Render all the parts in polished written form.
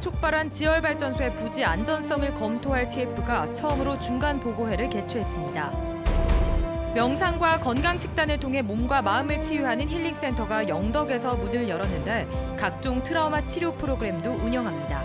촉발한 지열발전소의 부지 안전성을 검토할 TF가 처음으로 중간 보고회를 개최했습니다. 명상과 건강식단을 통해 몸과 마음을 치유하는 힐링센터가 영덕에서 문을 열었는데 각종 트라우마 치료 프로그램도 운영합니다.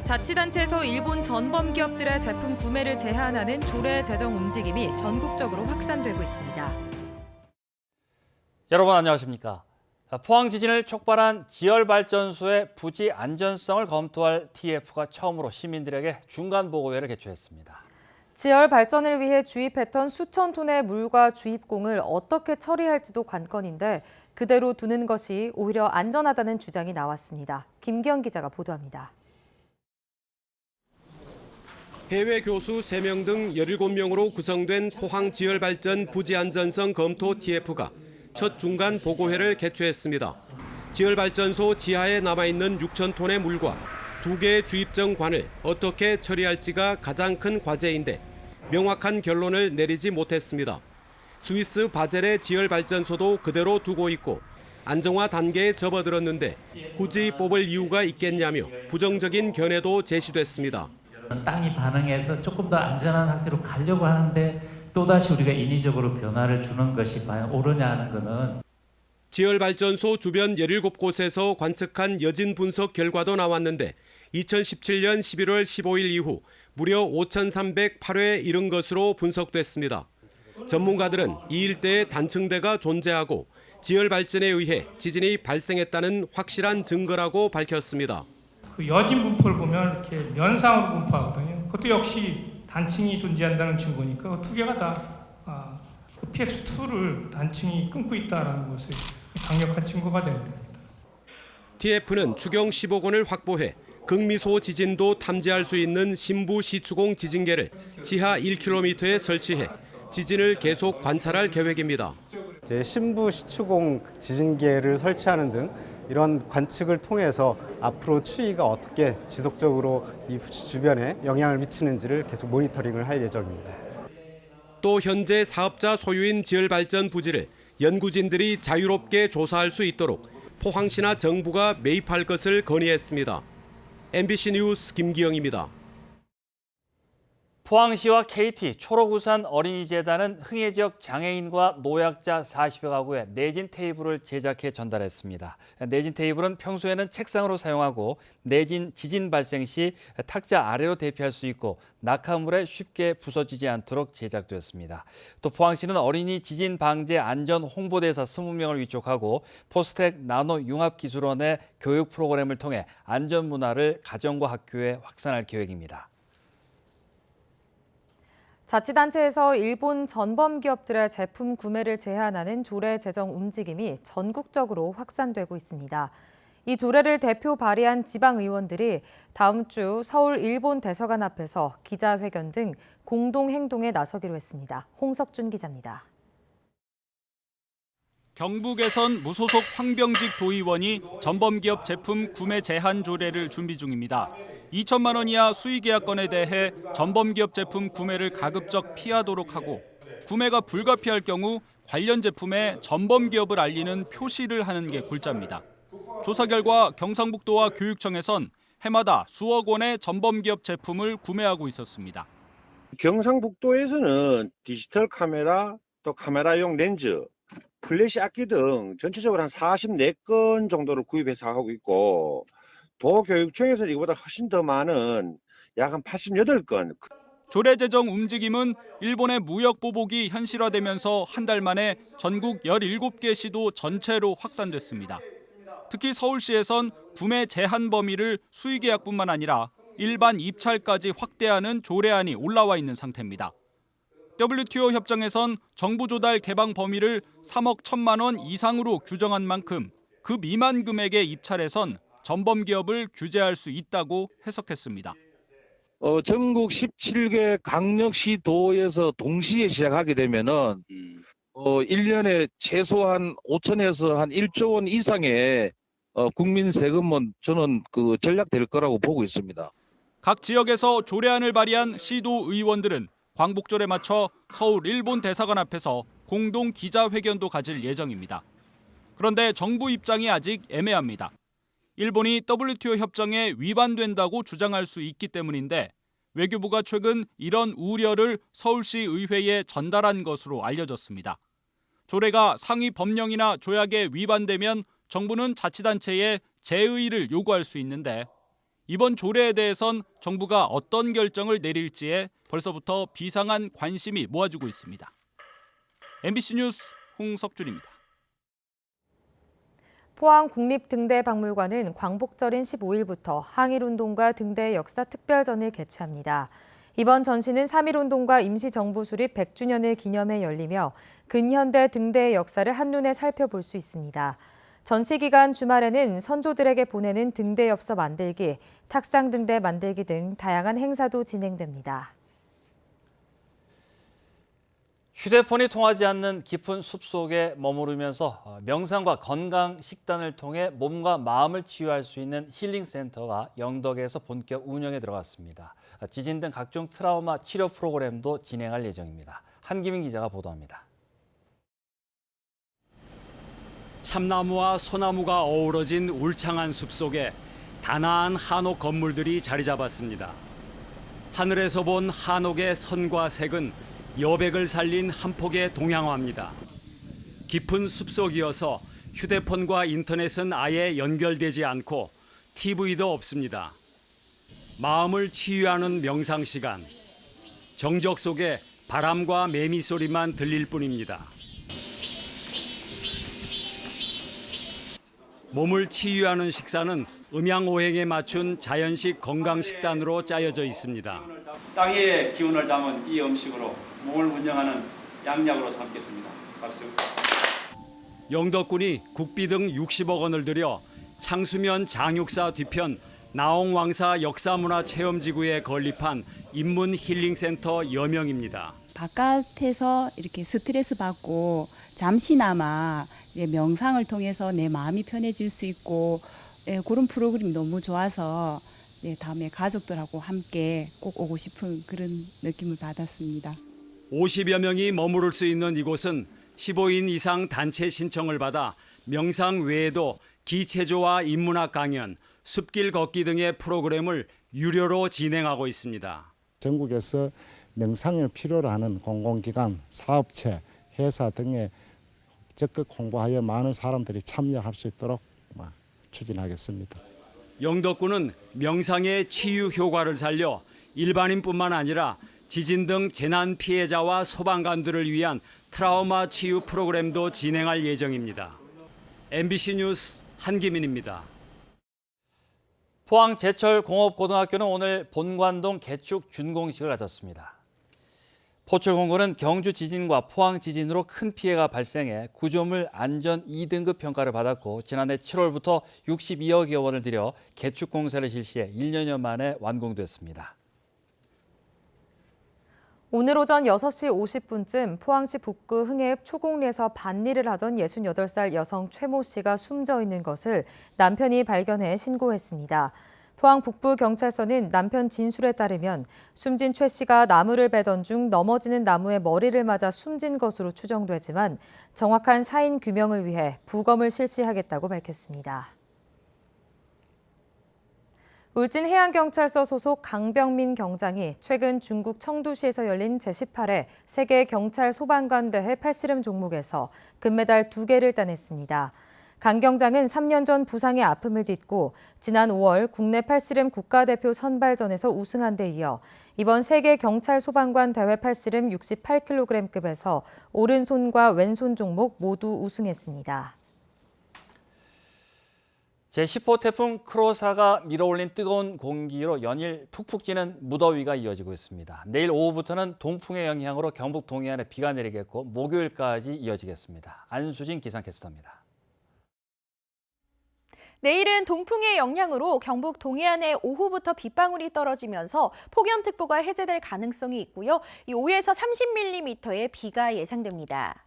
자치단체에서 일본 전범 기업들의 제품 구매를 제한하는 조례 제정 움직임이 전국적으로 확산되고 있습니다. 여러분 안녕하십니까? 포항 지진을 촉발한 지열발전소의 부지 안전성을 검토할 TF가 처음으로 시민들에게 중간 보고회를 개최했습니다. 지열 발전을 위해 주입했던 수천 톤의 물과 주입공을 어떻게 처리할지도 관건인데 그대로 두는 것이 오히려 안전하다는 주장이 나왔습니다. 김기영 기자가 보도합니다. 해외 교수 3명 등 17명으로 구성된 포항 지열발전 부지 안전성 검토 TF가 첫 중간 보고회를 개최했습니다. 지열발전소 지하에 남아있는 6천 톤의 물과 2개의 주입정관을 어떻게 처리할지가 가장 큰 과제인데 명확한 결론을 내리지 못했습니다. 스위스 바젤의 지열발전소도 그대로 두고 있고 안정화 단계에 접어들었는데 굳이 뽑을 이유가 있겠냐며 부정적인 견해도 제시됐습니다. 땅이 반응해서 조금 더 안전한 상태로 가려고 하는데 또다시 우리가 인위적으로 변화를 주는 것이 과연 옳으냐 하는 것은 지열발전소 주변 17곳에서 관측한 여진 분석 결과도 나왔는데 2017년 11월 15일 이후 무려 5,308회에 이른 것으로 분석됐습니다. 전문가들은 이 일대에 단층대가 존재하고 지열발전에 의해 지진이 발생했다는 확실한 증거라고 밝혔습니다. 그 여진 분포를 보면 이렇게 면상으로 분포하거든요. 그것도 역시 단층이 존재한다는 증거니까 두 개가 다 PX2를 단층이 끊고 있다는 것에 강력한 증거가 되는 겁니다. TF는 추경 10억 원을 확보해 극미소 지진도 탐지할 수 있는 신부 시추공 지진계를 지하 1km에 설치해 지진을 계속 관찰할 계획입니다. 신부 시추공 지진계를 설치하는 등 이런 관측을 통해서 앞으로 추이가 어떻게 지속적으로 이 주변에 영향을 미치는지를 계속 모니터링을 할 예정입니다. 또 현재 사업자 소유인 지열발전 부지를 연구진들이 자유롭게 조사할 수 있도록 포항시나 정부가 매입할 것을 건의했습니다. MBC 뉴스 김기영입니다. 포항시와 KT, 초록우산 어린이재단은 흥해 지역 장애인과 노약자 40여 가구에 내진 테이블을 제작해 전달했습니다. 내진 테이블은 평소에는 책상으로 사용하고 내진 지진 발생 시 탁자 아래로 대피할 수 있고 낙하물에 쉽게 부서지지 않도록 제작됐습니다. 또 포항시는 어린이 지진 방재 안전 홍보대사 20명을 위촉하고 포스텍 나노 융합기술원의 교육 프로그램을 통해 안전 문화를 가정과 학교에 확산할 계획입니다. 자치단체에서 일본 전범 기업들의 제품 구매를 제한하는 조례 제정 움직임이 전국적으로 확산되고 있습니다. 이 조례를 대표 발의한 지방의원들이 다음 주 서울 일본 대사관 앞에서 기자회견 등 공동행동에 나서기로 했습니다. 홍석준 기자입니다. 경북에선 무소속 황병직 도의원이 전범기업 제품 구매 제한 조례를 준비 중입니다. 2천만 원 이하 수의계약건에 대해 전범기업 제품 구매를 가급적 피하도록 하고 구매가 불가피할 경우 관련 제품에 전범기업을 알리는 표시를 하는 게 골자입니다. 조사 결과 경상북도와 교육청에선 해마다 수억 원의 전범기업 제품을 구매하고 있었습니다. 경상북도에서는 디지털 카메라, 또 카메라용 렌즈, 플래시 악기 등 전체적으로 한 44건 정도를 구입해서 하고 있고 도교육청에서는 이거보다 훨씬 더 많은 약 한 88건. 조례 제정 움직임은 일본의 무역 보복이 현실화되면서 한 달 만에 전국 17개 시도 전체로 확산됐습니다. 특히 서울시에선 구매 제한 범위를 수의계약뿐만 아니라 일반 입찰까지 확대하는 조례안이 올라와 있는 상태입니다. WTO 협정에선 정부 조달 개방 범위를 3억 1천만 원 이상으로 규정한 만큼 그 미만 금액의 입찰에선 전범 기업을 규제할 수 있다고 해석했습니다. 전국 17개 강력시도에서 동시에 시작하게 되면은 1년에 최소한 5천에서 한 1조 원 이상의 국민 세금은 저는 절약될 거라고 보고 있습니다. 각 지역에서 조례안을 발의한 시도 의원들은 광복절에 맞춰 서울 일본 대사관 앞에서 공동 기자회견도 가질 예정입니다. 그런데 정부 입장이 아직 애매합니다. 일본이 WTO 협정에 위반된다고 주장할 수 있기 때문인데 외교부가 최근 이런 우려를 서울시 의회에 전달한 것으로 알려졌습니다. 조례가 상위 법령이나 조약에 위반되면 정부는 자치단체에 재의를 요구할 수 있는데 이번 조례에 대해선 정부가 어떤 결정을 내릴지에 벌써부터 비상한 관심이 모아지고 있습니다. MBC 뉴스 홍석준입니다. 포항 국립등대박물관은 광복절인 15일부터 항일운동과 등대의 역사 특별전을 개최합니다. 이번 전시는 3.1운동과 임시정부 수립 100주년을 기념해 열리며 근현대 등대의 역사를 한눈에 살펴볼 수 있습니다. 전시 기간 주말에는 선조들에게 보내는 등대 엽서 만들기, 탁상 등대 만들기 등 다양한 행사도 진행됩니다. 휴대폰이 통하지 않는 깊은 숲속에 머무르면서 명상과 건강 식단을 통해 몸과 마음을 치유할 수 있는 힐링센터가 영덕에서 본격 운영에 들어갔습니다. 지진 등 각종 트라우마 치료 프로그램도 진행할 예정입니다. 한기민 기자가 보도합니다. 참나무와 소나무가 어우러진 울창한 숲속에 단아한 한옥 건물들이 자리 잡았습니다. 하늘에서 본 한옥의 선과 색은 여백을 살린 한 폭의 동양화입니다. 깊은 숲속이어서 휴대폰과 인터넷은 아예 연결되지 않고 TV도 없습니다. 마음을 치유하는 명상 시간. 정적 속에 바람과 매미 소리만 들릴 뿐입니다. 몸을 치유하는 식사는 음양오행에 맞춘 자연식 건강 식단으로 짜여져 있습니다. 땅의 기운을 담은 이 음식으로 몸을 운영하는 양약으로 삼겠습니다. 박수. 영덕군이 국비 등 60억 원을 들여 창수면 장육사 뒤편 나홍왕사 역사문화체험지구에 건립한 인문 힐링센터 여명입니다. 바깥에서 이렇게 스트레스 받고 잠시나마 명상을 통해서 내 마음이 편해질 수 있고 그런 프로그램이 너무 좋아서 다음에 가족들하고 함께 꼭 오고 싶은 그런 느낌을 받았습니다. 50여 명이 머무를 수 있는 이곳은 15인 이상 단체 신청을 받아 명상 외에도 기체조와 인문학 강연, 숲길 걷기 등의 프로그램을 유료로 진행하고 있습니다. 전국에서 명상을 필요로 하는 공공기관, 사업체, 회사 등에 적극 홍보하여 많은 사람들이 참여할 수 있도록 추진하겠습니다. 영덕군은 명상의 치유 효과를 살려 일반인뿐만 아니라 지진 등 재난 피해자와 소방관들을 위한 트라우마 치유 프로그램도 진행할 예정입니다. MBC 뉴스 한기민입니다. 포항 제철공업고등학교는 오늘 본관동 개축 준공식을 가졌습니다. 포철공고는 경주 지진과 포항 지진으로 큰 피해가 발생해 구조물 안전 2등급 평가를 받았고 지난해 7월부터 62억여 원을 들여 개축 공사를 실시해 1년여 만에 완공됐습니다. 오늘 오전 6시 50분쯤 포항시 북구 흥해읍 초곡리에서 밭일을 하던 68살 여성 최모 씨가 숨져 있는 것을 남편이 발견해 신고했습니다. 포항 북부경찰서는 남편 진술에 따르면 숨진 최 씨가 나무를 베던 중 넘어지는 나무에 머리를 맞아 숨진 것으로 추정되지만 정확한 사인 규명을 위해 부검을 실시하겠다고 밝혔습니다. 울진해양경찰서 소속 강병민 경장이 최근 중국 청두시에서 열린 제18회 세계 경찰 소방관 대회 팔씨름 종목에서 금메달 2개를 따냈습니다. 강 경장은 3년 전 부상의 아픔을 딛고 지난 5월 국내 팔씨름 국가대표 선발전에서 우승한 데 이어 이번 세계 경찰 소방관 대회 팔씨름 68kg급에서 오른손과 왼손 종목 모두 우승했습니다. 제10호 태풍 크로사가 밀어올린 뜨거운 공기로 연일 푹푹 찌는 무더위가 이어지고 있습니다. 내일 오후부터는 동풍의 영향으로 경북 동해안에 비가 내리겠고 목요일까지 이어지겠습니다. 안수진 기상캐스터입니다. 내일은 동풍의 영향으로 경북 동해안에 오후부터 빗방울이 떨어지면서 폭염특보가 해제될 가능성이 있고요. 이 5에서 30mm의 비가 예상됩니다.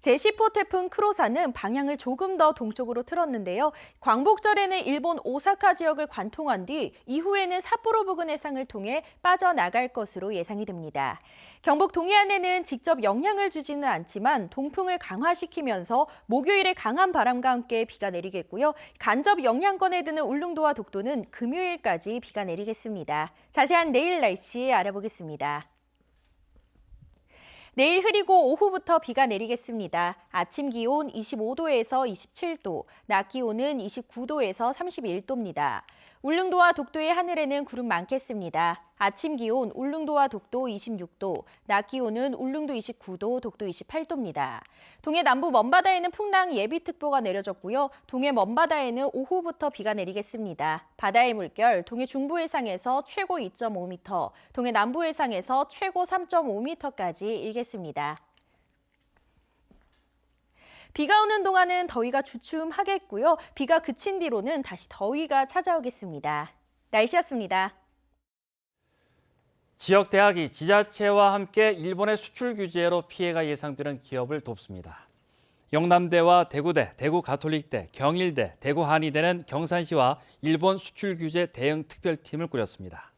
제10호 태풍 크로사는 방향을 조금 더 동쪽으로 틀었는데요. 광복절에는 일본 오사카 지역을 관통한 뒤 이후에는 삿포로 부근 해상을 통해 빠져나갈 것으로 예상이 됩니다. 경북 동해안에는 직접 영향을 주지는 않지만 동풍을 강화시키면서 목요일에 강한 바람과 함께 비가 내리겠고요. 간접 영향권에 드는 울릉도와 독도는 금요일까지 비가 내리겠습니다. 자세한 내일 날씨 알아보겠습니다. 내일 흐리고 오후부터 비가 내리겠습니다. 아침 기온 25도에서 27도, 낮 기온은 29도에서 31도입니다. 울릉도와 독도의 하늘에는 구름 많겠습니다. 아침 기온 울릉도와 독도 26도, 낮 기온은 울릉도 29도, 독도 28도입니다. 동해 남부 먼바다에는 풍랑 예비특보가 내려졌고요. 동해 먼바다에는 오후부터 비가 내리겠습니다. 바다의 물결 동해 중부 해상에서 최고 2.5m, 동해 남부 해상에서 최고 3.5m까지 일겠습니다. 비가 오는 동안은 더위가 주춤하겠고요. 비가 그친 뒤로는 다시 더위가 찾아오겠습니다. 날씨였습니다. 지역 대학이 지자체와 함께 일본의 수출 규제로 피해가 예상되는 기업을 돕습니다. 영남대와 대구대, 대구가톨릭대, 경일대, 대구한의대는 경산시와 일본 수출 규제 대응 특별팀을 꾸렸습니다.